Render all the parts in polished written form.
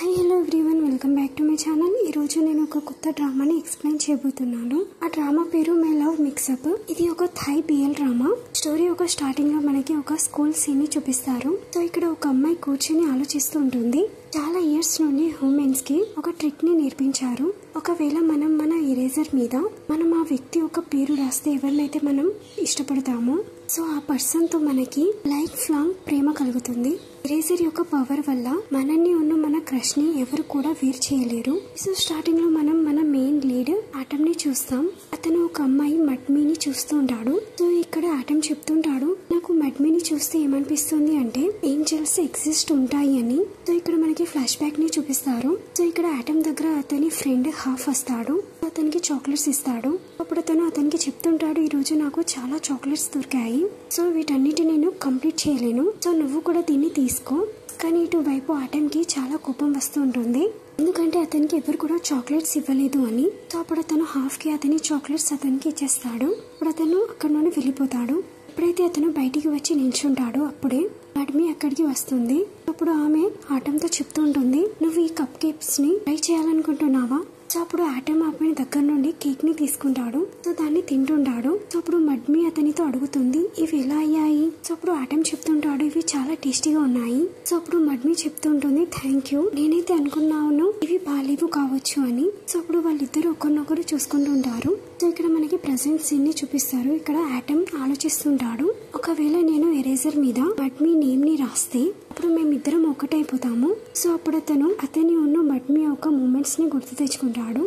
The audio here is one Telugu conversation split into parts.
Hi hello everyone, welcome back to my channel. ఈ రోజు నేను ఒక కొత్త డ్రామాని ఎక్స్ప్లెయిన్ చేయబోతున్నాను. ఆ డ్రామా పేరు మై లవ్ మిక్సప్. ఇది ఒక థై బిఎల్ డ్రామా. స్టోరీ ఒక స్టార్టింగ్ లో మనకి ఒక స్కూల్ సీన్ ని చూపిస్తారు. సో ఇక్కడ ఒక అమ్మాయి కూర్చొని ఆలోచిస్తూ ఉంటుంది. చాలా ఇయర్స్ నుండి హ్యూమన్స్ కి ఒక ట్రిక్ ని నేర్పించారు. ఒకవేళ మనం మన ఎరేజర్ మీద మనం ఆ వ్యక్తి ఒక పేరు రాస్తే ఎవరినైతే మనం ఇష్టపడతామో సో ఆ పర్సన్ తో మనకి లైఫ్ లాంగ్ ప్రేమ కలుగుతుంది. ఎరేజర్ యొక్క పవర్ వల్ల మనల్ని ఉన్న మన క్రష్ ని ఎవరు కూడా వేరు చేయలేరు. సో స్టార్టింగ్ లో మనం మన మెయిన్ లీడ్ ఆటమ్ ని చూస్తాం. అతను ఒక అమ్మాయి మడ్మీని చూస్తూ ఉంటాడు. సో ఇక్కడ ఆటమ్ చెప్తుంటాడు, నాకు మడ్మీని చూస్తే ఏమనిపిస్తుంది అంటే ఏంజల్స్ ఎగ్జిస్ట్ ఉంటాయి అని. సో ఇక్కడ మనకి ఫ్లాష్ బ్యాక్ ని చూపిస్తారు. సో ఇక్కడ ఆటమ్ దగ్గర అతని ఫ్రెండ్ హాఫ్ వస్తాడు. అతనికి చాక్లెట్స్ ఇస్తాడు. అప్పుడు అతను అతనికి చెప్తుంటాడు, ఈ రోజు నాకు చాలా చాక్లెట్స్ దొరికాయి. సో వీటన్నిటి నేను కంప్లీట్ చేయలేను. సో నువ్వు కూడా దీన్ని తీసుకో. కానీ ఇటు వైపు ఆటమ్ కి చాలా కోపం వస్తూ ఉంటుంది. ఎందుకంటే అతనికి ఎవరు కూడా చాక్లెట్స్ ఇవ్వలేదు అని. సో అప్పుడు అతను హాఫ్ కి అతని చాక్లెట్స్ అతనికి ఇచ్చేస్తాడు. అప్పుడు అతను అక్కడ నుండి వెళ్ళిపోతాడు. ఎప్పుడైతే అతను బయటికి వచ్చి నిల్చుంటాడో అప్పుడే మడ్మీ అక్కడికి వస్తుంది. అప్పుడు ఆమె ఆటంతో చెప్తూ ఉంటుంది, నువ్వు ఈ కప్ కేక్స్ ని ట్రై చేయాలనుకుంటున్నావా? సో అప్పుడు ఆటమ్ ఆమె దగ్గర నుండి కేక్ ని తీసుకుంటాడు. సో దాన్ని తింటుంటాడు. సో అప్పుడు మడ్మీ అతనితో అడుగుతుంది, ఇవి ఎలా అయ్యాయి? సో అప్పుడు ఆటమ్ చెప్తుంటాడు, ఇవి చాలా టేస్టీగా ఉన్నాయి. సో అప్పుడు మడ్మీ చెప్తుంటుంది, థ్యాంక్ యూ, నేనైతే అనుకున్నాను ఇవి బాలేవు కావచ్చు అని. సో అప్పుడు వాళ్ళిద్దరు ఒకరినొకరు చూసుకుంటుంటారు. సో ఇక్కడ మనకి ప్రెసెంట్ సీన్ ని చూపిస్తారు. ఇక్కడ ఆటమ్ ఆలోచిస్తుంటాడు, ఒకవేళ నేను ఎరేజర్ మీద మడ్మీ నేమ్ ని రాస్తే అప్పుడు మేమిద్దరం ఒకటైపోతాము. సో అప్పుడు అతని ఉన్న మడ్మీ యొక్క మూమెంట్స్ ని గుర్తు తెచ్చుకుంటాడు.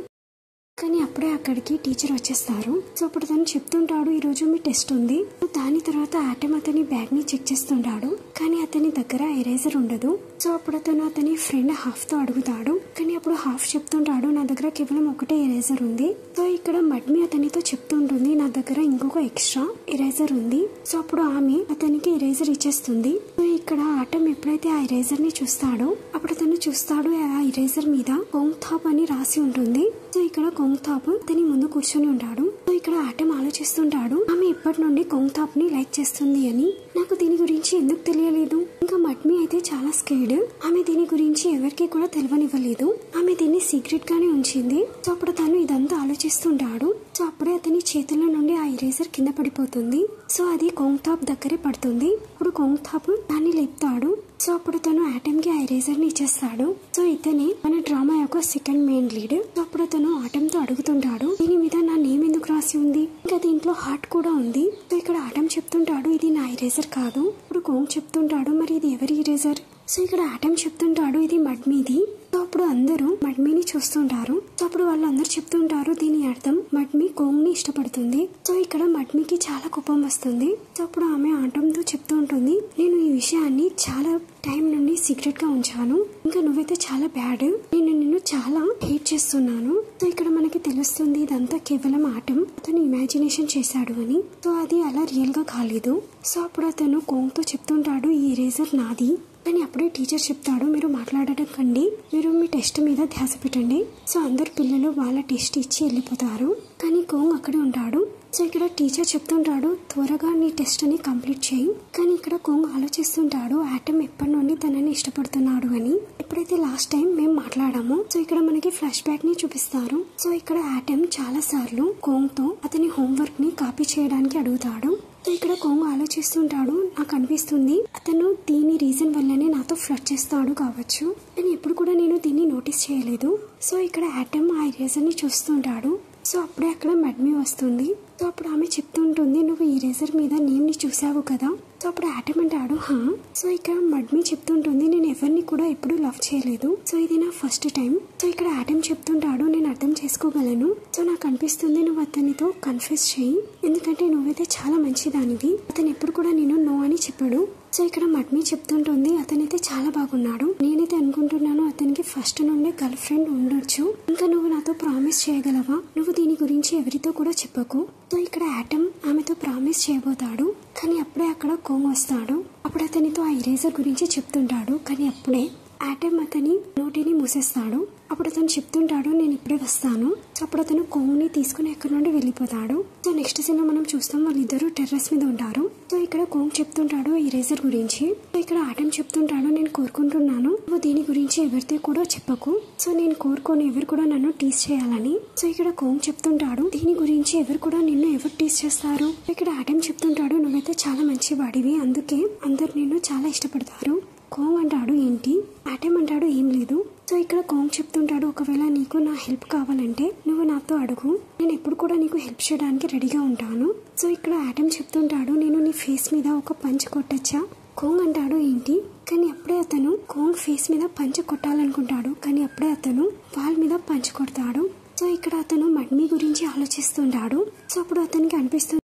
కానీ అప్పుడే అక్కడికి టీచర్ వచ్చేస్తారు. సో అప్పుడు తను చెప్తుంటాడు, ఈ రోజు మీ టెస్ట్ ఉంది. దాని తర్వాత ఆటమ్ అతని బ్యాగ్ ని చెక్ చేస్తుంటాడు. కానీ అతని దగ్గర ఎరేజర్ ఉండదు. సో అప్పుడు అతని ఫ్రెండ్ హాఫ్ తో అడుగుతాడు. కానీ అప్పుడు హాఫ్ చెప్తుంటాడు, నా దగ్గర కేవలం ఒకటే ఎరేజర్ ఉంది. సో ఇక్కడ మడ్మీ అతనితో చెప్తుంటుంది, నా దగ్గర ఇంకొక ఎక్స్ట్రా ఎరేజర్ ఉంది. సో అప్పుడు ఆమె అతనికి ఎరేజర్ ఇచ్చేస్తుంది. సో ఇక్కడ ఆటమ్ ఎప్పుడైతే ఆ ఎరేజర్ ని చూస్తాడో అప్పుడు అతను చూస్తాడు, ఆ ఎరేజర్ మీద కొంగ్ థాప్ అని రాసి ఉంటుంది. సో ఇక్కడ కొంగ్ థాప్ అతని ముందు కూర్చొని ఉంటాడు. సో ఇక్కడ ఆటమ్ ఆలోచిస్తుంటాడు, ఆమె ఇప్పటి నుండి కొంగ్ థాప్ ని లైక్ చేస్తుంది అని. నాకు దీని గురించి ఎందుకు తెలియలేదు? ఇంకా మడ్మీ అయితే చాలా స్కేర్డ్. ఆమె దీని గురించి ఎవరికి కూడా తెలియనివ్వలేదు. ఆమె దీన్ని సీక్రెట్ గానే ఉంచింది. సో అప్పుడు తను ఇదంతా ఆలోచిస్తుంటాడు. సో అప్పుడే అతని చేతుల నుండి ఆ ఎరేజర్ కింద పడిపోతుంది. సో అది కొంగ్ థాప్ దగ్గరే పడుతుంది. అప్పుడు కొంగ్ థాప్ దాన్ని లేపుతాడు. సో అప్పుడు తను ఆటమ్ కి ఆ ఎరేజర్ ని ఇచ్చేస్తాడు. సో ఇతనే మన డ్రామా యొక్క సెకండ్ మెయిన్ లీడ్. సో అప్పుడు అతను ఆటమ్ తో అడుగుతుంటాడు, దీని మీద నా నేమ్ ఎందుకు రాసి ఉంది? ఇంకా దీంట్లో హార్ట్ కూడా ఉంది. సో ఇక్కడ ఆటమ్ చెప్తుంటాడు, ఇది నా ఎరేజర్ కాదు. ఇప్పుడు కొంగ్ చెప్తుంటాడు, మరి ఇది ఎవరి ఎరేజర్? సో ఇక్కడ ఆటమ్ చెప్తుంటాడు, ఇది మడ్మీది. సో అప్పుడు అందరూ మడ్మీని చూస్తుంటారు. సో అప్పుడు వాళ్ళందరూ చెప్తుంటారు, దీని అర్థం మడ్మీ కొంగ్ ని ఇష్టపడుతుంది. సో ఇక్కడ మడ్మీకి చాలా కోపం వస్తుంది. సో అప్పుడు ఆమె ఆటమ్ తో చెప్తూ ఉంటుంది, నేను ఈ విషయాన్ని చాలా టైం నుండి సీక్రెట్ గా ఉంచాను. ఇంకా నువ్వైతే చాలా బ్యాడ్, నేను నిన్ను చాలా హేట్ చేస్తున్నాను. సో ఇక్కడ మనకి తెలుస్తుంది ఇదంతా కేవలం ఆటమ్ అతను ఇమాజినేషన్ చేశాడు అని. సో అది అలా రియల్ గా కాలేదు. సో అప్పుడు అతను కొంగ్ తో చెప్తుంటాడు, ఈ ఎరేజర్ నాది. కానీ అప్పుడే టీచర్ చెప్తాడు, మీరు మాట్లాడటం కండి, మీరు మీ టెస్ట్ మీద ధ్యాస పెట్టండి. సో అందరు పిల్లలు వాళ్ళ టెస్ట్ ఇచ్చి వెళ్ళిపోతారు. కానీ కొంగ్ అక్కడే ఉంటాడు. సో ఇక్కడ టీచర్ చెప్తుంటాడు, త్వరగా నీ టెస్ట్ ని కంప్లీట్ చేయి. కానీ ఇక్కడ కొంగ్ ఆలోచిస్తుంటాడు, ఆటమ్ ఎప్పటి నుండి తనని ఇష్టపడుతున్నాడు అని. ఎప్పుడైతే లాస్ట్ టైం మేము మాట్లాడామో సో ఇక్కడ మనకి ఫ్లాష్ బ్యాక్ ని చూపిస్తారు. సో ఇక్కడ ఆటమ్ చాలా సార్లు కొంగ్ తో అతని హోంవర్క్ ని కాపీ చేయడానికి అడుగుతాడు. సో ఇక్కడ కొంగ్ ఆలోచిస్తుంటాడు, నాకు అనిపిస్తుంది అతను దీని రీజన్ వల్లనే నాతో ఫ్లర్ట్ చేస్తాడు కావచ్చు. కానీ ఎప్పుడు కూడా నేను దీన్ని నోటీస్ చేయలేదు. సో ఇక్కడ ఆటమ్ ఆ ఎరేజర్ ని చూస్తుంటాడు. సో అప్పుడే అక్కడ మడ్మీ వస్తుంది. సో అప్పుడు ఆమె చెప్తుంటుంది, నువ్వు ఈ ఎరేజర్ మీద నేమ్ ని చూసావు కదా? సో అప్పుడు ఆటమ్ అంటాడు, హా. సో ఇక్కడ మడ్మీ చెప్తుంటుంది, నేను ఎవరిని కూడా ఎప్పుడు లవ్ చేయలేదు. సో ఇది నా ఫస్ట్ టైం. సో ఇక్కడ ఆటమ్ చెప్తుంటాడు, నేను అర్థం చేసుకోగలను. సో నాకు అనిపిస్తుంది నువ్వు అతనితో కన్ఫెస్ చేయి, ఎందుకంటే నువ్వైతే చాలా మంచిదానివి. అతను ఎప్పుడు కూడా నేను నో అని చెప్పాడు. సో ఇక్కడ మడ్మీ చెప్తుంటుంది, అతనైతే చాలా బాగున్నాడు. నేనైతే అనుకుంటున్నాను అతనికి ఫస్ట్ నుండే గర్ల్ ఫ్రెండ్ ఉండొచ్చు. ఇంకా నువ్వు నాతో ప్రామిస్ చేయగలవా? నువ్వు దీని గురించి ఎవరితో కూడా చెప్పకు. సో ఇక్కడ ఆటమ్ ఆమెతో ప్రామిస్ చేయబోతాడు. కానీ అప్పుడే అక్కడ కొంగ్ వస్తాడు. అప్పుడు అతనితో ఆ ఎరేజర్ గురించి చెప్తుంటాడు. కానీ అప్పుడే ఆటమ్ అతని నోటిని మూసేస్తాడు. అప్పుడు అతను చెప్తుంటాడు నేను ఇప్పుడే వస్తాను. సో అప్పుడు అతను కోంగ్ని తీసుకుని ఎక్కడి నుండి వెళ్ళిపోతాడు. సో నెక్స్ట్ సీన్ లో మనం చూస్తాం వాళ్ళిద్దరూ టెర్రస్ మీద ఉంటారు. సో ఇక్కడ కోంగ్ చెప్తుంటాడు ఇరేజర్ గురించి. సో ఇక్కడ ఆటమ్ చెప్తుంటాడు నేను కోరుకుంటున్నాను నువ్వు దీని గురించి ఎవరితో కూడా చెప్పకు. సో నేను కోరుకోను ఎవరు కూడా నన్ను టీస్ చేయాలని. సో ఇక్కడ కోంగ్ చెప్తుంటాడు దీని గురించి ఎవరు కూడా నిన్ను ఎవరు టీస్ చేస్తారు. ఇక్కడ ఆటమ్ చెప్తుంటాడు నువ్వైతే చాలా మంచి వాడివి, అందుకే అందరు నిన్ను చాలా ఇష్టపడతారు. కోంగ్ అంటాడు ఏంటి? ఆటమ్ అంటాడు ఏం లేదు. సో ఇక్కడ కోంగ్ చెప్తుంటాడు ఒకవేళ నీకు నా హెల్ప్ కావాలంటే నువ్వు నాతో అడుగు, నేను ఎప్పుడు కూడా నీకు హెల్ప్ చేయడానికి రెడీగా ఉంటాను. సో ఇక్కడ ఆటమ్ చెప్తుంటాడు నేను నీ ఫేస్ మీద ఒక పంచ్ కొట్టచ్చా? కోంగ్ అంటాడు ఏంటి? కానీ అప్పుడే అతను కోంగ్ ఫేస్ మీద పంచ్ కొట్టాలనుకుంటాడు. కానీ అప్పుడే అతను వాల్ మీద పంచ్ కొడతాడు. సో ఇక్కడ అతను మడ్మీ గురించి ఆలోచిస్తుంటాడు. సో అప్పుడు అతనికి అనిపిస్తుంది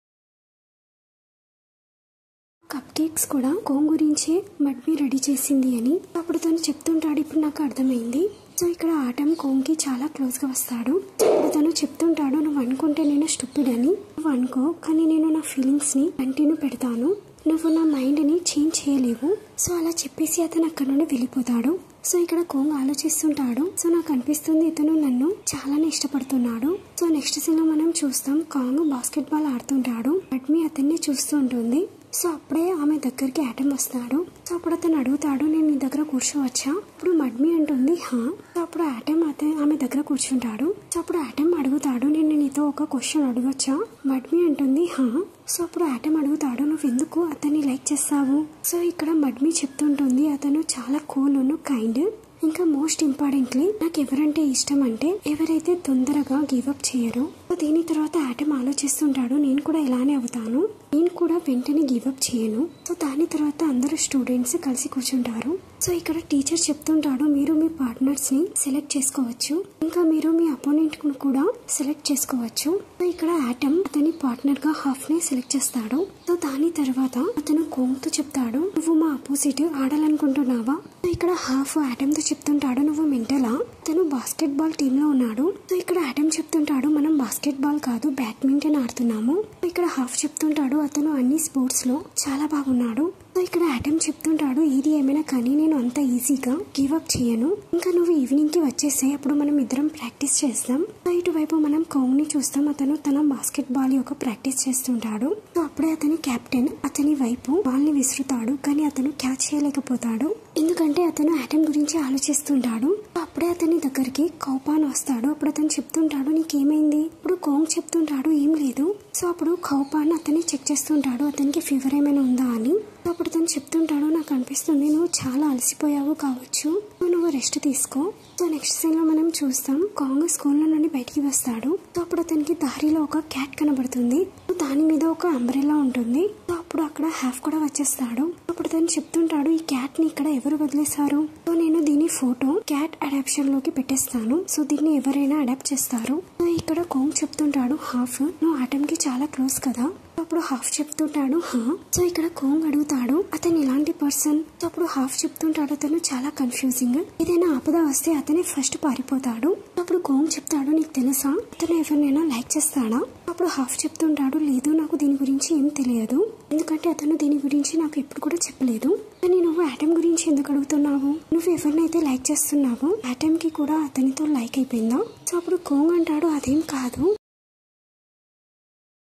కప్ కేక్స్ కూడా కోంగ్ గురించే మడ్మీ రెడీ చేసింది అని. అప్పుడు తను చెప్తుంటాడు ఇప్పుడు నాకు అర్థమైంది. సో ఇక్కడ ఆటమ్ కోంగ్ కి చాలా క్లోజ్ గా వస్తాడు. అప్పుడు తను చెప్తుంటాడు నువ్వు అనుకుంటే నేను స్టూపిడ్ అని, నువ్వు అనుకో కానీ నేను నా ఫీలింగ్స్ ని కంటిన్యూ పెడతాను, నువ్వు నా మైండ్ ని చేంజ్ చేయలేవు. సో అలా చెప్పేసి అతను అక్కడ నుండి వెళ్ళిపోతాడు. సో ఇక్కడ కోంగ్ ఆలోచిస్తుంటాడు సో నాకు అనిపిస్తుంది ఇతను నన్ను చాలానే ఇష్టపడుతున్నాడు. సో నెక్స్ట్ సీన్ లో మనం చూస్తాం కోంగ్ బాస్కెట్ బాల్ ఆడుతుంటాడు. మడ్మీ అతన్ని చూస్తూ ఉంటుంది. సో అప్పుడే ఆమె దగ్గరికి ఆటమ్ వస్తాడు. సో అప్పుడు అతను అడుగుతాడు నేను నీ దగ్గర కూర్చోవచ్చా? అప్పుడు మడ్మీ అంటుంది హా. సో అప్పుడు ఆటమ్ ఆమె దగ్గర కూర్చుంటాడు. సో అప్పుడు ఆటమ్ అడుగుతాడు నేను నీతో ఒక క్వశ్చన్ అడగచ్చా? మడ్మీ అంటుంది హా. సో అప్పుడు ఆటమ్ అడుగుతాడు నువ్వెందుకు అతన్ని లైక్ చేస్తావు? సో ఇక్కడ మడ్మీ చెప్తుంటుంది అతను చాలా కూల్ కైండ్, ఇంకా మోస్ట్ ఇంపార్టెంట్లీ నాకు ఎవరంటే ఇష్టం అంటే ఎవరైతే తొందరగా గివప్ చేయరు. దీని తర్వాత ఆటమ్ ఆలోచిస్తుంటాడు నేను కూడా ఇలానే అవుతాను, నేను కూడా వెంటనే గివప్ చేయను. సో దాని తర్వాత అందరూ స్టూడెంట్స్ కలిసి కూర్చుంటారు. సో ఇక్కడ టీచర్ చెప్తుంటాడు మీరు మీ పార్ట్నర్స్ ని సెలెక్ట్ చేసుకోవచ్చు, ఇంకా మీరు మీ అపోనెంట్ ను కూడా సెలెక్ట్ చేసుకోవచ్చు. సో ఇక్కడ ఆటమ్ అతని పార్ట్నర్ గా హాఫ్ ని సెలెక్ట్ చేస్తాడు. సో దాని తర్వాత అతను కోంగ్ తో చెప్తాడు నువ్వు మా అపోజిట్ ఆడాలనుకుంటున్నావా? సో ఇక్కడ హాఫ్ ఆటమ్ తో చెప్తుంటాడు నువ్వు మెంటలా, తను బాస్కెట్ బాల్ టీమ్ లో ఉన్నాడు. సో ఇక్కడ ఆటమ్ చెప్తుంటాడు మనం బాస్కెట్ బాల్ కాదు బ్యాడ్మింటన్ ఆడుతున్నాము. ఇక్కడ హాఫ్ చెప్తుంటాడు అతను అన్ని స్పోర్ట్స్ లో చాలా బాగున్నాడు. సో ఇక్కడ ఆటమ్ చెప్తుంటాడు ఏది ఏమైనా కానీ నేను అంత ఈజీగా గివప్ చేయను, ఇంకా నువ్వు ఈవినింగ్ కి వచ్చేసే అప్పుడు మనం ఇద్దరం ప్రాక్టీస్ చేస్తాం. సో ఇటువైపు మనం కోంగ్ ని చూస్తాం అతను తన బాస్కెట్ బాల్ యొక్క ప్రాక్టీస్ చేస్తుంటాడు. సో అప్పుడే అతని కెప్టెన్ అతని వైపు బాల్ ని విసురుతాడు కానీ అతను క్యాచ్ చేయలేకపోతాడు ఎందుకంటే అతను ఆటమ్ గురించి ఆలోచిస్తుంటాడు. అప్పుడే అతని దగ్గరికి కౌపాన్ వస్తాడు. అప్పుడు అతను చెప్తుంటాడు నీకేమైంది? ఇప్పుడు కోంగ్ చెప్తుంటాడు ఏం లేదు. సో అప్పుడు కౌపాన్ అతన్ని చెక్ చేస్తుంటాడు అతనికి ఫీవర్ ఏమైనా ఉందా అని. అప్పుడు తను చెప్తుంటాడు నాకు అనిపిస్తుంది నువ్వు చాలా అలసిపోయావు కావచ్చు, నువ్వు రెస్ట్ తీసుకో. సో నెక్స్ట్ సీన్ లో మనం చూస్తాం కోంగ్ స్కూల్ నుండి బయటికి వస్తాడు. సో అప్పుడు అతనికి దారిలో ఒక క్యాట్ కనబడుతుంది. దాని మీద ఒక అంబ్రెల్లా ఉంటుంది. సో అప్పుడు అక్కడ హాఫ్ కూడా వచ్చేస్తాడు. అప్పుడు తను చెప్తుంటాడు ఈ క్యాట్ ని ఇక్కడ ఎవరు వదిలేశారు? సో నేను దీని ఫోటో క్యాట్ అడాప్షన్ లోకి పెట్టేస్తాను, సో దీన్ని ఎవరైనా అడాప్ట్ చేస్తారు. సో ఇక్కడ కోంగ్ చెప్తుంటాడు హాఫ్ నువ్వు ఆటమ్ కి చాలా క్లోజ్ కదా? అప్పుడు హాఫ్ చెప్తుంటాడు హా. సో ఇక్కడ కోంగ్ అడుగుతాడు అతను ఎలాంటి పర్సన్? సో అప్పుడు హాఫ్ చెప్తుంటాడు అతను చాలా కన్ఫ్యూజింగ్, ఏదైనా ఆపద వస్తే అతనే ఫస్ట్ పారిపోతాడు. అప్పుడు కోంగ్ చెప్తాడు నీకు తెలుసా అతను ఎవరినైనా లైక్ చేస్తాడా? అప్పుడు హాఫ్ చెప్తుంటాడు లేదు నాకు దీని గురించి ఏం తెలియదు, ఎందుకంటే అతను దీని గురించి నాకు ఎప్పుడు కూడా చెప్పలేదు. కానీ నువ్వు ఆటమ్ గురించి ఎందుకు అడుగుతున్నావు? నువ్వు ఎవరినైతే లైక్ చేస్తున్నావో ఆటమ్ కి కూడా అతనితో లైక్ అయిపోయిందా? సో అప్పుడు కోంగ్ అంటాడు అదేం కాదు,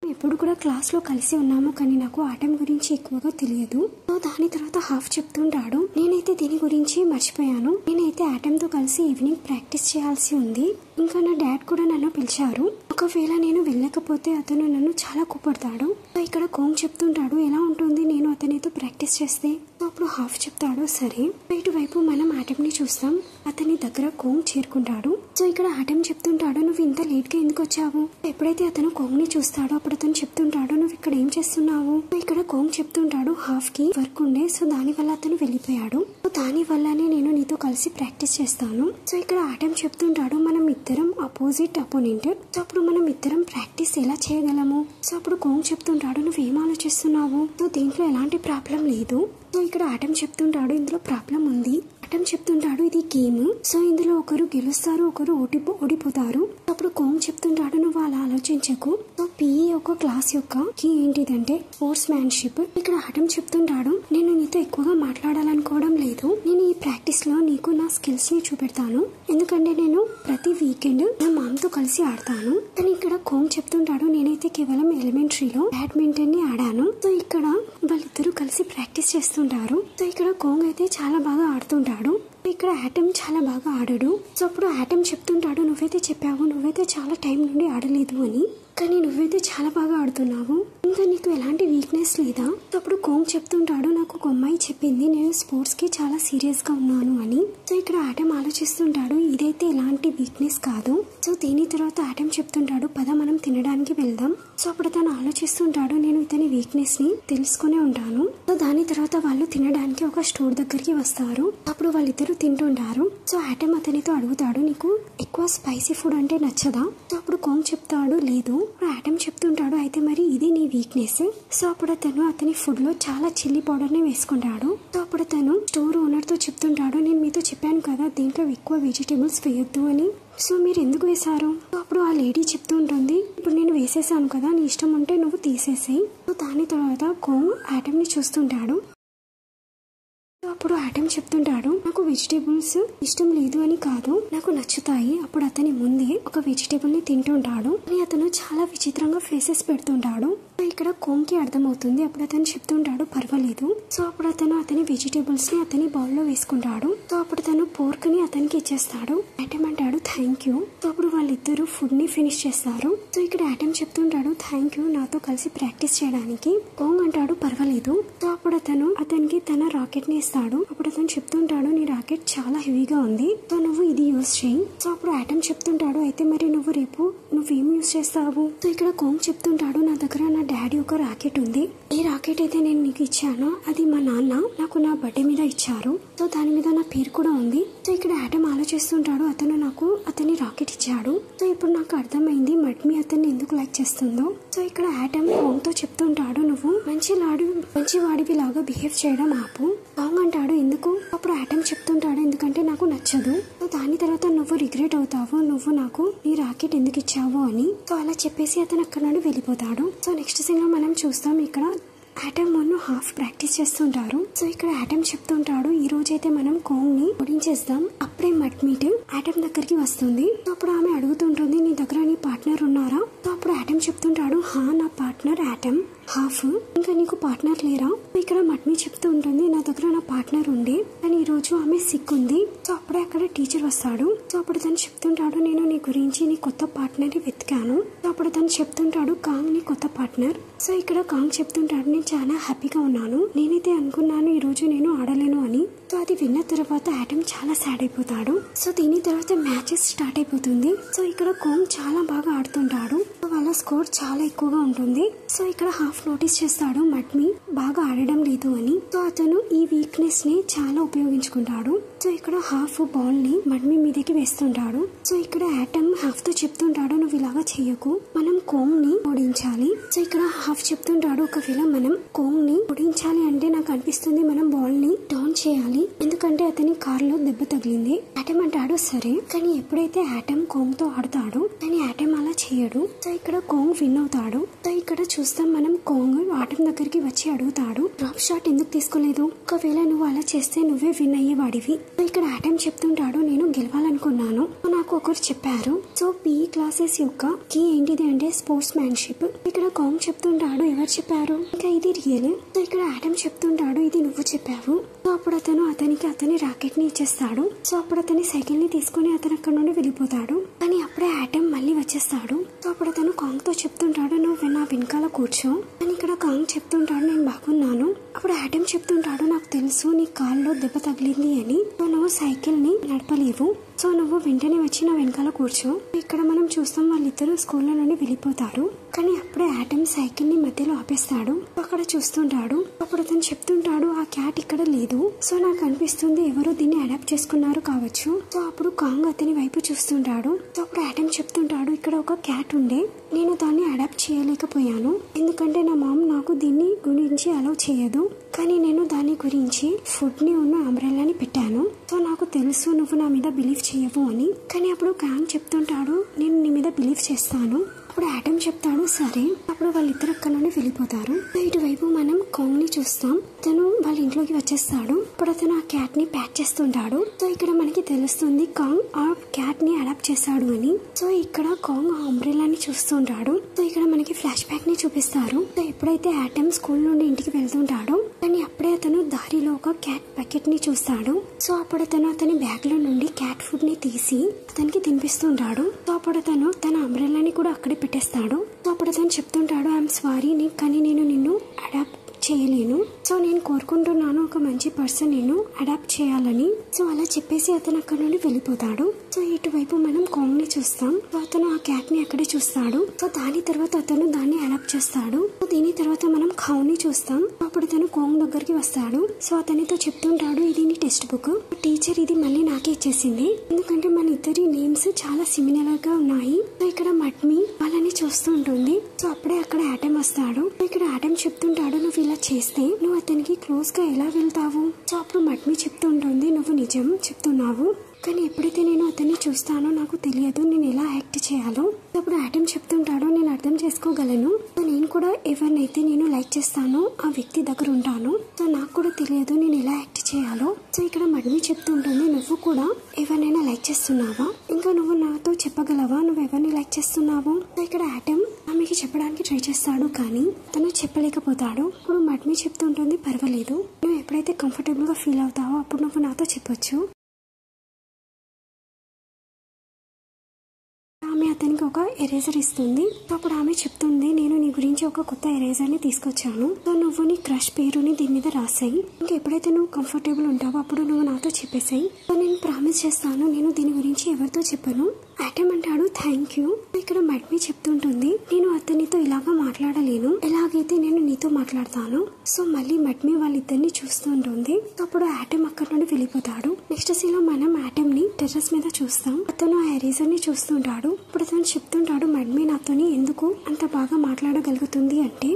ఎప్పుడు కూడా క్లాస్ లో కలిసి ఉన్నాము కానీ నాకు ఆటమ్ గురించి ఎక్కువగా తెలియదు. సో దాని తర్వాత హాఫ్ చెప్తుంటాడు నేనైతే దీని గురించి మర్చిపోయాను, నేనైతే ఆటమ్ తో కలిసి ఈవినింగ్ ప్రాక్టీస్ చేయాల్సి ఉంది, ఇంకా నా డాడ్ కూడా నన్ను పిలిచారు, ఒకవేళ నేను వెళ్ళకపోతే అతను నన్ను చాలా కోపడతాడు. సో ఇక్కడ కోంగ్ చెప్తుంటాడు ఎలా ఉంటుంది నేను అతనితో ప్రాక్టీస్ చేస్తే? అప్పుడు హాఫ్ చెప్తాడు సరే. ఇటువైపు మనం ఆటమ్ ని చూస్తాం, అతని దగ్గర కోంగ్ చేరుకుంటాడు. సో ఇక్కడ ఆటమ్ చెప్తుంటాడు నువ్వు ఇంత లేట్ గా ఎందుకు వచ్చావు? ఎప్పుడైతే అతను కోంగ్ ని చూస్తాడో అప్పుడు అతను చెప్తుంటాడు నువ్వు ఇక్కడ ఏం చేస్తున్నావు? ఇక్కడ కోంగ్ చెప్తుంటాడు హాఫ్ కి వర్క్ ఉండే, సో దాని వల్ల అతను వెళ్ళిపోయాడు, సో దాని వల్లనే నేను నీతో కలిసి ప్రాక్టీస్ చేస్తాను. సో ఇక్కడ ఆటమ్ చెప్తుంటాడు మనం ఇద్దరం అపోజిట్ అపోనెంట్, సో అప్పుడు మనం ఇద్దరం ప్రాక్టీస్ ఎలా చేయగలము? సో అప్పుడు కోంగ్ చెప్తుంటాడు నువ్వేం ఆలోచిస్తున్నావు? సో దీంట్లో ఎలాంటి ప్రాబ్లం లేదు. సో ఇక్కడ ఆటమ్ చెప్తుంటాడు ఇందులో ప్రాబ్లం ఉంది, ఆటమ్ చెప్తుంటాడు ఇది గేమ్, సో ఇందులో ఒకరు గెలుస్తారు ఒకరు ఓడిపోతారు. అప్పుడు కోంగ్ చెప్తుంటాడు నువ్వు అలా ఆలోచించకు. సో పిఈ ఒక క్లాస్ యొక్క కీ ఏంటిదంటే స్పోర్ట్స్ మ్యాన్షిప్. ఇక్కడ ఆటమ్ చెప్తుంటాడు నేను నీతో ఎక్కువగా మాట్లాడాలనుకోవడం లేదు, నేను ఈ ప్రాక్టీస్ లో నీకు నా స్కిల్స్ ని చూపెడతాను, ఎందుకంటే నేను ప్రతి వీకెండ్ నా మామ్తో కలిసి ఆడతాను. కానీ ఇక్కడ కోంగ్ చెప్తుంటాడు నేనైతే కేవలం ఎలిమెంటరీలో బ్యాడ్మింటన్ ని ఆడాను. సో ఇక్కడ వాళ్ళిద్దరూ కలిసి ప్రాక్టీస్ చేస్తుంటారు. సో ఇక్కడ కోంగ్ అయితే చాలా బాగా ఆడుతుంటాడు, ఇక్కడ ఆటమ్ చాలా బాగా ఆడడు. సో అప్పుడు ఆటమ్ చెప్తుంటాడు నువ్వైతే చెప్పావు నువ్వైతే చాలా టైం నుండి ఆడలేదు అని, కానీ నువ్వైతే చాలా బాగా ఆడుతున్నావు, ఇంకా నీకు ఎలాంటి వీక్నెస్ లేదా? అప్పుడు కోంగ్ చెప్తుంటాడు నాకు ఒక అమ్మాయి చెప్పింది నేను స్పోర్ట్స్ కి చాలా సీరియస్ గా ఉన్నాను అని. సో ఇక్కడ ఆటమ్ ఆలోచిస్తుంటాడు ఇదైతే ఎలాంటి వీక్నెస్ కాదు. సో దీని తర్వాత ఆటమ్ చెప్తుంటాడు పద మనం తినడానికి వెళ్దాం. సో అప్పుడు తను ఆలోచిస్తుంటాడు నేను ఇతని వీక్నెస్ ని తెలుసుకునే ఉంటాను. సో దాని తర్వాత వాళ్ళు తినడానికి ఒక స్టోర్ దగ్గరికి వస్తారు. అప్పుడు వాళ్ళిద్దరు తింటుంటారు. సో ఆటమ్ అతనితో అడుగుతాడు నీకు ఎక్కువ స్పైసీ ఫుడ్ అంటే నచ్చదా? సో అప్పుడు కోంగ్ చెప్తాడు లేదు. ఆటమ్ చెప్తుంటాడు అయితే మరి ఇది నీ వీక్నెస్. సో అప్పుడు అతని ఫుడ్ లో చాలా చిల్లీ పౌడర్ ని వేసుకుంటాడు. సో అప్పుడు తను స్టోర్ ఓనర్ తో చెప్తుంటాడు నేను మీతో చెప్పాను కదా దీంట్లో ఎక్కువ వెజిటేబుల్స్ వేయొద్దు అని, సో మీరు ఎందుకు వేశారు? అప్పుడు ఆ లేడీ చెప్తూ ఉంటుంది ఇప్పుడు నేను వేసేసాను కదా నీ ఇష్టం ఉంటే నువ్వు తీసేసేయి. సో దాని తర్వాత కోంగ్ ఆటమ్ ని చూస్తుంటాడు. అప్పుడు ఆటమ్ చెప్తుంటాడు నాకు వెజిటేబుల్స్ ఇష్టం లేదు అని కాదు నాకు నచ్చుతాయి. అప్పుడు అతని ముందే ఒక వెజిటేబుల్ ని తింటుంటాడు అని అతను చాలా విచిత్రంగా ఫేసెస్ పెడుతుంటాడు. ఇక్కడ కోంగ్ కి అర్థమవుతుంది. అప్పుడు అతను చెప్తుంటాడు పర్వాలేదు. సో అప్పుడు అతని వెజిటేబుల్స్ ని అతని బౌల్ లో వేసుకుంటాడు. సో అప్పుడు తను పోర్క్ ని అతనికి ఇచ్చేస్తాడు. ఆటమ్ అంటాడు థ్యాంక్ యూ. సో అప్పుడు వాళ్ళిద్దరు ఫుడ్ ని ఫినిష్ చేస్తారు. సో ఇక్కడ ఆటమ్ చెప్తుంటాడు థ్యాంక్ యూ నాతో కలిసి ప్రాక్టీస్ చేయడానికి. కోంగ్ అంటాడు పర్వాలేదు. సో అప్పుడు అతనికి తన రాకెట్ ని ఇస్తాడు. అప్పుడు అతను చెప్తుంటాడు నీ రాకెట్ చాలా హెవీగా ఉంది, సో నువ్వు ఇది యూజ్ చేయి. సో అప్పుడు ఆటమ్ చెప్తుంటాడు అయితే మరి నువ్వు రేపు నువ్వేం యూజ్ చేస్తావు? సో ఇక్కడ కోంగ్ చెప్తుంటాడు నా దగ్గర నా డాడీ ఒక రాకెట్ ఉంది, ఈ రాకెట్ అయితే నేను నీకు ఇచ్చాను అది మా నాన్న నాకు నా బర్త్డే మీద ఇచ్చారు, సో దాని మీద నా పేరు కూడా ఉంది. సో ఇక్కడ ఆటమ్ ఆలోచిస్తుంటాడు అతను నాకు అతని రాకెట్ ఇచ్చాడు. సో ఇప్పుడు నాకు అర్థమైంది మడ్మీ అతన్ని ఎందుకు లైక్ చేస్తుందో. సో ఇక్కడ ఆటమ్ కోంగ్ తో చెప్తుంటాడు నువ్వు మంచి వాడివి లాగా బిహేవ్ చేయడం ఆపు. కోంగ్ అంటాడు ఎందుకు? అప్పుడు ఆటమ్ చెప్తుంటాడు ఎందుకంటే నాకు నచ్చదు. సో దాని తర్వాత నువ్వు రిగ్రెట్ అవుతావు నువ్వు నాకు నీ రాకెట్ ఎందుకు ఇచ్చావు అని. సో అలా చెప్పేసి అతను అక్కడ నుండి వెళ్ళిపోతాడు. సో నెక్స్ట్ సీన్ లో మనం చూస్తాం ఇక్కడ ఆటమ్ మొన్న హాఫ్ ప్రాక్టీస్ చేస్తుంటారు. సో ఇక్కడ ఆటమ్ చెప్తుంటాడు ఈ రోజైతే మనం కోంగ్ ని ఓడించేద్దాం. అప్పుడే మడ్మీట్ ఆటమ్ దగ్గరికి వస్తుంది. సో అప్పుడు ఆమె అడుగుతుంటుంది నీ దగ్గర నీ పార్ట్నర్ ఉన్నారా? సో అప్పుడు ఆటమ్ చెప్తుంటాడు హా నా పార్ట్నర్ ఆటమ్ హాఫ్, ఇంకా నీకు పార్ట్నర్ లేరా? ఇక్కడ మడ్మీ చెప్తూ ఉంటుంది నా దగ్గర నా పార్ట్నర్ ఉండే కానీ ఈ రోజు ఆమె సిక్ ఉంది. సో అప్పుడే అక్కడ టీచర్ వస్తాడు. సో అప్పుడు తను చెప్తుంటాడు నేను నీ గురించి నీ కొత్త పార్ట్నర్ ని వెతికాను. సో అప్పుడు తను చెప్తుంటాడు కాంగ్ నీ కొత్త పార్ట్నర్. సో ఇక్కడ కాంగ్ చెప్తుంటాడు నేను చాలా హ్యాపీగా ఉన్నాను, నేనైతే అనుకున్నాను ఈ రోజు నేను ఆడలేను అని. సో అది విన్న తర్వాత ఆటమ్ చాలా సాడ్ అయిపోతాడు. సో దీని తర్వాత మ్యాచెస్ స్టార్ట్ అయిపోతుంది. సో ఇక్కడ కోంగ్ చాలా బాగా ఆడుతుంటాడు, వాళ్ళ స్కోర్ చాలా ఎక్కువగా ఉంటుంది. సో ఇక్కడ హాఫ్ నోటీస్ చేస్తాడు మడ్మీ బాగా ఆడడం లేదు అని. సో అతను ఈ వీక్నెస్ ని చాలా ఉపయోగించుకుంటాడు. సో ఇక్కడ హాఫ్ బాల్ ని మడ్మీ మీదకి వేస్తుంటాడు. సో ఇక్కడ ఆటమ్ హాఫ్ తో చెప్తుంటాడు నువ్వు ఇలాగా చెయ్యకు, మనం కోంగ్ ని ఓడించాలి. సో ఇక్కడ హాఫ్ చెప్తుంటాడు ఒకవేళ మనం కోంగ్ ని ఓడించాలి అంటే నాకు అనిపిస్తుంది మనం బాల్ ని డౌన్ చేయాలి, ఎందుకంటే అతని కార్ లో దెబ్బ తగిలింది. ఆటమ్ అంటాడు సరే, కానీ ఎప్పుడైతే ఆటమ్ కోంగ్ తో ఆడతాడు కానీ ఆటమ్ అలా చేయడు. సో ఇక్కడ కోంగ్ విన్ అవుతాడు. సో ఇక్కడ చూస్తాం మనం కోంగ్ ఆటమ్ దగ్గరికి వచ్చి అడుగుతాడు డ్రాప్ షాట్ ఎందుకు తీసుకోలేదు, ఒకవేళ నువ్వు అలా చేస్తే నువ్వే విన్ అయ్యేవాడివి. సో ఇక్కడ ఆటమ్ చెప్తుంటాడు నేను గెలవాలనుకున్నాను, నాకు ఒకరు చెప్పారు. సో పిఈ క్లాసెస్ యొక్క కీ ఏంటిది అంటే స్పోర్ట్స్ మ్యాన్షిప్. ఇక్కడ కోంగ్ చెప్తుంటాడు ఎవరు చెప్పారు, ఇంకా ఇది రియల్. సో ఇక్కడ ఆటమ్ చెప్తుంటాడు ఇది నువ్వు చెప్పావు. సో అప్పుడు అతని రాకెట్ ని ఇచ్చేస్తాడు. సో అప్పుడు అతని సైకిల్ ని తీసుకుని అతను అక్కడ నుండి వెళ్ళిపోతాడు. కానీ అప్పుడే ఆటమ్ మళ్ళీ వచ్చేస్తాడు. సో అప్పుడు అతను కాంగ్ తో చెప్తుంటాడు నువ్వు నా వెనకాల కూర్చో అని. ఇక్కడ కాంగ్ చెప్తుంటాడు నేను బాగున్నాను. అప్పుడు ఆటమ్ చెప్తుంటాడు నాకు తెలుసు నీ కాల్లో దెబ్బ తగిలింది అని, నువ్వు సైకిల్ ని నడపలేవు, సో నువ్వు వెంటనే వచ్చి నా వెనకాల కూర్చో. ఇక్కడ మనం చూస్తాం వాళ్ళిద్దరు స్కూల్లో నుండి వెళ్ళిపోతారు. కానీ అప్పుడే ఆటమ్ సైకిల్ ని మధ్యలో ఆపేస్తాడు. అక్కడ చూస్తుంటాడు. అప్పుడు అతను చెప్తుంటాడు ఆ క్యాట్ ఇక్కడ లేదు, సో నాకు అనిపిస్తుంది ఎవరో దీన్ని అడాప్ట్ చేసుకున్నారు కావచ్చు. సో అప్పుడు కాంగ్ అతని వైపు చూస్తుంటాడు. సో అప్పుడు ఆటమ్ చెప్తుంటాడు ఇక్కడ ఒక క్యాట్ ఉండే, నేను దాన్ని అడాప్ట్ చేయలేకపోయాను ఎందుకంటే నా మామ్ నాకు దీన్ని గురించి అలౌ చేయదు, కానీ నేను దాని గురించి ఫుడ్ ని ఉన్న అంబ్రెల్లాని పెట్టాను. సో నాకు తెలుసు నువ్వు నా మీద బిలీవ్ చేయవు అని. కానీ అప్పుడు కాంగ్ చెప్తుంటాడు నేను నీ మీద బిలీవ్ చేస్తాను. అప్పుడు ఆటమ్ చెప్తాడు సరే. అప్పుడు వాళ్ళిద్దరు అక్కడ నుండి వెళ్ళిపోతారు. ఇటువైపు మనం కాంగ్ ని చూస్తాం. తను వాళ్ళ ఇంట్లోకి వచ్చేస్తాడు. ఇప్పుడు అతను ఆ క్యాట్ ని ప్యాక్ చేస్తుంటాడు. సో ఇక్కడ మనకి తెలుస్తుంది కాంగ్ ఆ క్యాట్ ని అడాప్ట్ చేశాడు అని. సో ఇక్కడ కాంగ్ ఆ అంబ్రెల్లాని చూస్తుంటాడు. సో ఇక్కడ మనకి ఫ్లాష్ బ్యాక్ ని చూపిస్తారు. సో ఎప్పుడైతే ఆటమ్ స్కూల్ నుండి ఇంటికి వెళ్తుంటాడో కానీ అప్పుడే అతను దారిలో ఒక క్యాట్ బకెట్ ని చూస్తాడు. సో అప్పుడు అతని బ్యాగ్ లో నుండి క్యాట్ ఫుడ్ ని తీసి అతనికి తినిపిస్తుంటాడు. సో అప్పుడు అతను తన అంబ్రెల్లాని కూడా అక్కడే పెట్టేస్తాడు. సో అప్పుడు అతను చెప్తుంటాడు ఐఎమ్ సారీ కానీ నేను నిన్ను అడాప్ట్ చేయలేను. సో నేను కోరుకుంటున్నాను ఒక మంచి పర్సన్ నేను అడాప్ట్ చేయాలని. సో అలా చెప్పేసి అతను అక్కడ నుండి వెళ్ళిపోతాడు. సో ఇటువైపు మనం కాంగ్ ని చూస్తాం. సో అతను ఆ క్యాట్ ని అక్కడే చూస్తాడు. సో దాని తర్వాత అతను దాన్ని అడాప్ట్ చేస్తాడు. సో దీని తర్వాత మనం ఖౌ ని చూస్తాం. అప్పుడు అతను కాంగ్ దగ్గరికి వస్తాడు. సో అతనితో చెప్తుంటాడు ఇది నీ టెక్స్ట్ బుక్, టీచర్ ఇది మళ్ళీ నాకే ఇచ్చేసింది ఎందుకంటే మన ఇద్దరి నేమ్స్ చాలా సిమిలర్ గా ఉన్నాయి. సో ఇక్కడ మట్మి వాళ్ళని చూస్తూ ఉంటుంది. సో అప్పుడే అక్కడ ఆటమ్ వస్తాడు. ఇక్కడ ఆటమ్ చెప్తుంటాడు నువ్వు ఇలా చేస్తే నువ్వు అతనికి క్లోజ్ గా ఎలా వెళ్తావు. సో అప్పుడు మట్మి చెప్తుంటుంది నువ్వు నిజం చెప్తున్నావు కానీ ఎప్పుడైతే నేను అతన్ని చూస్తానో నాకు తెలియదు నేను ఎలా యాక్ట్ చేయాలో. అప్పుడు ఆటమ్ చెప్తుంటాడో నేను అర్థం చేసుకోగలను. నేను కూడా ఎవరినైతే నేను లైక్ చేస్తానో ఆ వ్యక్తి దగ్గర ఉంటాను. సో నాకు కూడా తెలియదు నేను ఎలా యాక్ట్ చేయాలో. సో ఇక్కడ మడ్మి చెప్తుంటుంది నువ్వు కూడా ఎవరినైనా లైక్ చేస్తున్నావా, ఇంకా నువ్వు నాతో చెప్పగలవా నువ్వు ఎవరిని లైక్ చేస్తున్నావు. సో ఇక్కడ ఆటమ్ ఆమెకి చెప్పడానికి ట్రై చేస్తాడు కానీ తను చెప్పలేకపోతాడు. ఇప్పుడు మడ్మి చెప్తుంటుంది పర్వాలేదు నువ్వు ఎప్పుడైతే కంఫర్టబుల్ గా ఫీల్ అవుతావో అప్పుడు నువ్వు నాతో చెప్పొచ్చు. ఆమె అతనికి ఒక ఎరేజర్ ఇస్తుంది. అప్పుడు ఆమె చెప్తుంది నేను నీ గురించి ఒక కొత్త ఎరేజర్ ని తీసుకొచ్చాను. సో నువ్వు నీ క్రష్ పేరుని దీని మీద రాసాయి. ఇంకా ఎప్పుడైతే నువ్వు కంఫర్టబుల్ ఉంటావో అప్పుడు నువ్వు నాతో చెప్పేసాయి. సో నేను ప్రామిస్ చేస్తాను నేను దీని గురించి ఎవరితో చెప్పను. ఆటమ్ అంటాడు థ్యాంక్ యూ. ఇక్కడ మడ్మి చెప్తుంటుంది నేను అతనితో ఇలాగా మాట్లాడలేను, ఎలాగైతే నేను నీతో మాట్లాడతాను. సో మళ్ళీ మడ్మి వాళ్ళిద్దరిని చూస్తుంటుంది. అప్పుడు ఆటమ్ అక్కడ నుండి వెళ్ళిపోతాడు. నెక్స్ట్ సీన్ లో మనం ఆటమ్ ని టెర్రస్ మీద చూస్తాం. అతను ఆ ఎరేజర్ ని చూస్తుంటాడు. ఇప్పుడు అతను చెప్తుంటాడు మడ్మి నాతోని ఎందుకు అంత బాగా మాట్లాడగలుగుతుంది అంటే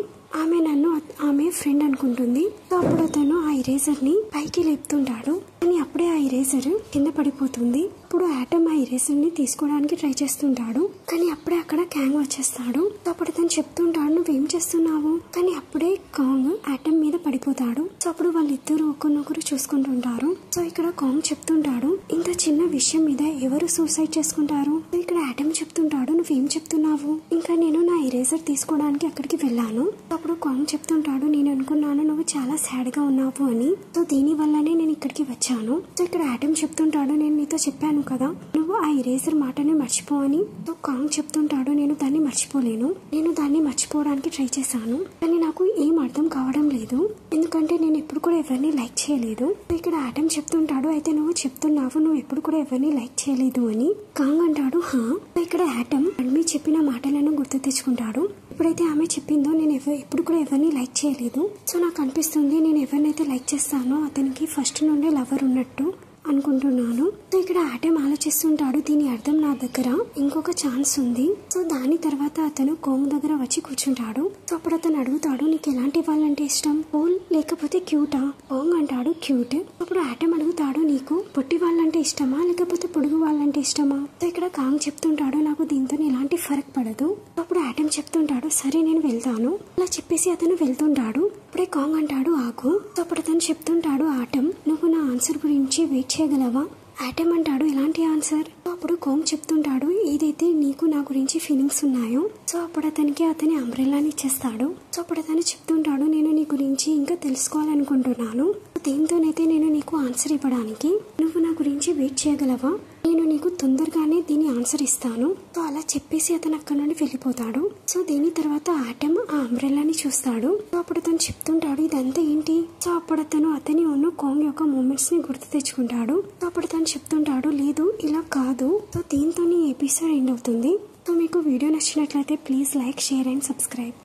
ఆమె ఫ్రెండ్ అనుకుంటుంది. సో అప్పుడు అతను ఆ ఇరేజర్ ని పైకి లేపుతుంటాడు కానీ అప్పుడే ఆ ఇరేజర్ కింద పడిపోతుంది. ఇప్పుడు ఆటమ్ ఆ ఇరేజర్ ని తీసుకోవడానికి ట్రై చేస్తుంటాడు కానీ అప్పుడే అక్కడ కాంగ్ వచ్చేస్తాడు. సో అప్పుడు అతను చెప్తుంటాడు నువ్వేం చేస్తున్నావు కానీ అప్పుడే కాంగ్ ఆటమ్ మీద పడిపోతాడు. సో అప్పుడు వాళ్ళిద్దరు ఒకరినొకరు చూసుకుంటుంటారు. సో ఇక్కడ కాంగ్ చెప్తుంటాడు ఇంత చిన్న విషయం మీద ఎవరు సూసైడ్ చేసుకుంటారు. ఇక్కడ ఆటమ్ చెప్తుంటాడు నువ్వేం చెప్తున్నావు, ఇంకా నేను నా ఇరేజర్ తీసుకోవడానికి అక్కడికి వెళ్ళాను. అప్పుడు కాంగ్ చెప్తుంటాడు నేను అనుకున్నాను నువ్వు చాలా సాడ్ గా ఉన్నావు అని. సో దీని వల్లనే నేను ఇక్కడికి వచ్చాను. సో ఇక్కడ ఆటమ్ చెప్తుంటాడు నేను నీతో చెప్పాను కదా నువ్వు ఆ ఇరేజర్ మాటని మర్చిపో అని. సో కాంగ్ చెప్తుంటాడు నేను దాన్ని మర్చిపోలేను, నేను దాన్ని మర్చిపోవడానికి ట్రై చేశాను కానీ నాకు ఏం అర్థం కావడం లేదు ఎందుకంటే నేను ఎప్పుడు కూడా ఎవరిని లైక్ చేయలేదు. ఇక్కడ ఆటమ్ చెప్తుంటాడు అయితే నువ్వు చెప్తున్నావు నువ్వు ఎప్పుడు కూడా ఎవరిని లైక్ చేయలేదు అని. కాంగ్ అంటాడు హా. ఇక్కడ ఆటమ్ మడ్మి చెప్పిన మాటలను గుర్తు తెచ్చుకుంటాడు. ఎప్పుడైతే ఆమె చెప్పిందో నేను ఎప్పుడు కూడా ఎవరిని లైక్ చేయలేదు. సో నాకు అనిపిస్తుంది నేను ఎవరినైతే లైక్ చేస్తానో అతనికి ఫస్ట్ నుండే లవర్ ఉన్నట్టు అనుకుంటున్నాను. సో ఇక్కడ ఆటమ్ ఆలోచిస్తుంటాడు దీని అర్థం నా దగ్గర ఇంకొక ఛాన్స్ ఉంది. సో దాని తర్వాత అతను కాంగ్ దగ్గర వచ్చి కూర్చుంటాడు. సో అప్పుడు అతను అడుగుతాడు నీకు ఎలాంటి వాళ్ళంటే ఇష్టం, ఓల్ లేకపోతే క్యూటా. కాంగ్ అంటాడు క్యూట్. అప్పుడు ఆటమ్ అడుగుతాడు నీకు పొట్టి వాళ్ళంటే ఇష్టమా లేకపోతే పొడుగు వాళ్ళంటే ఇష్టమా. సో ఇక్కడ కాంగ్ చెప్తుంటాడు నాకు దీంతో ఎలాంటి ఫరక్ పడదు. అప్పుడు ఆటమ్ చెప్తుంటాడు సరే నేను వెళ్తాను అలా చెప్పేసి అతను వెళ్తుంటాడు. అప్పుడే కాంగ్ అంటాడు ఆగు. సో అప్పుడు అతను చెప్తుంటాడు ఆటమ్ నువ్వు నా ఆన్సర్ గురించి వెయిట్ చేయగలవా. ఆటమ్ అంటాడు ఎలాంటి ఆన్సర్. అప్పుడు కాంగ్ చెప్తుంటాడు ఏదైతే నీకు నా గురించి ఫీలింగ్స్ ఉన్నాయో. సో అప్పుడు అతని అంబ్రెల్లాని ఇచ్చేస్తాడు. సో అప్పుడు అతను చెప్తుంటాడు నేను నీ గురించి ఇంకా తెలుసుకోవాలనుకుంటున్నాను, దేంతోనైతే నేను నీకు ఆన్సర్ ఇవ్వడానికి నువ్వు నా గురించి వెయిట్ చేయగలవా, నేను నీకు తొందరగానే దీని ఆన్సర్ ఇస్తాను. సో అలా చెప్పేసి అతను అక్కడ నుండి వెళ్ళిపోతాడు. సో దీని తర్వాత ఆటమ్ ఆ అంబ్రెల్లాని చూస్తాడు. సో అప్పుడు అతను చెప్తుంటాడు ఇదంతా ఏంటి. సో అప్పుడు అతని ఉన్న కాంగ్ యొక్క మూమెంట్స్ ని గుర్తు తెచ్చుకుంటాడు. సో అప్పుడు అతను చెప్తుంటాడు లేదు ఇలా కాదు. సో దీంతో ఈ ఎపిసోడ్ ఎండ్ అవుతుంది. సో మీకు వీడియో నచ్చినట్లయితే please like share and subscribe.